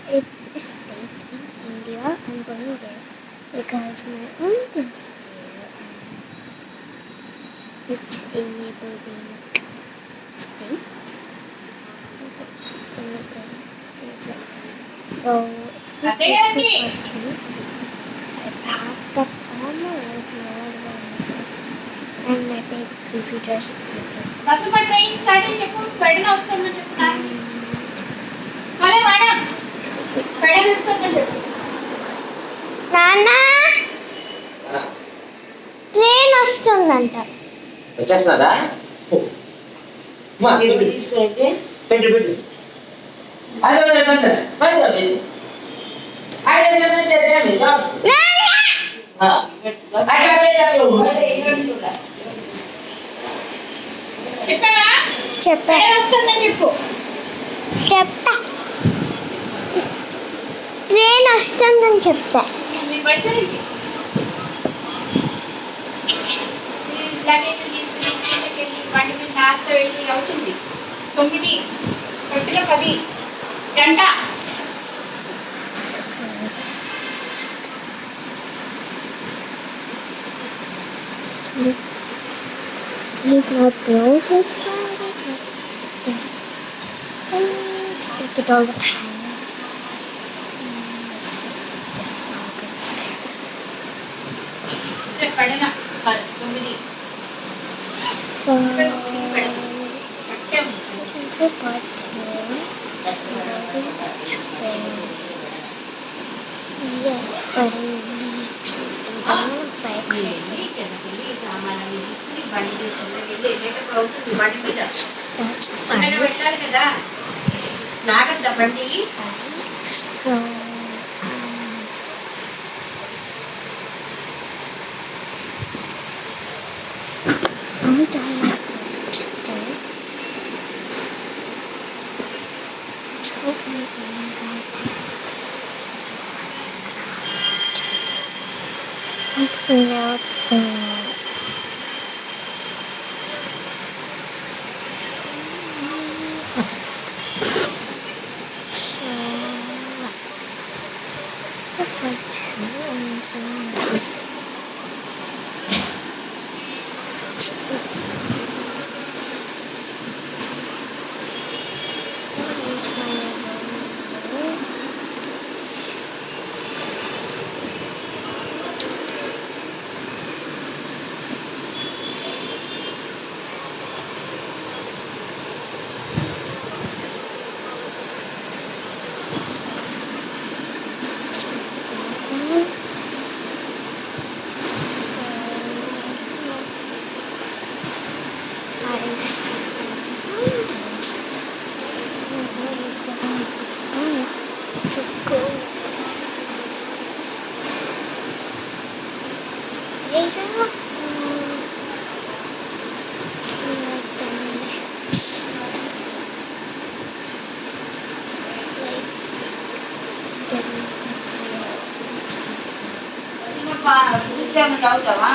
It's a state in India. I'm going there because my aunt is there. It's a neighboring state. So it's good for two. I packed up all my and my big goofy dress. Bus పై train start అని చెప్పు పెడన వస్తుందని చెప్పు hello madam Pedana వస్తుందని చెప్పు నాన్న train వస్తుందంట వచ్చేస్తుందా మా తీసుకుంటే పెట్టు పెట్టు అదే అదే అదే అదే చెప్పావా చెప్పా వస్తుందని చెప్పు చెప్పా ట్రైన్ వస్తుందని చెప్పా మీరు బయలుదేరండి లగేజ్ తీసుకుని వెళ్ళి బండి మీద నాతో వెళ్ళి అవుతుంది 9 పెట్టిన 10 గంట He's not broke his speak it all the time. Pedana 9 So పట్టం సామాన్లు తీసుకుని బండి తీసుకుని వెళ్ళి వెళ్ళేటప్పుడు అవుతుంది బండి మీద తొందరగా వెళ్ళాలి కదా లాగద్దా బండి So I don't know what to do. Told me I'm clean out the so if I అవుతావా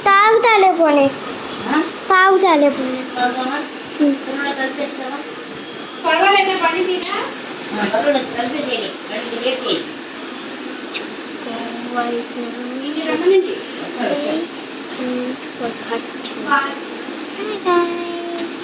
తాగుతాలే పోనీ తాగుతాలే పోనీ పర్వాలేదు బండి మీద ఇది రమ్మనండి Hi guys.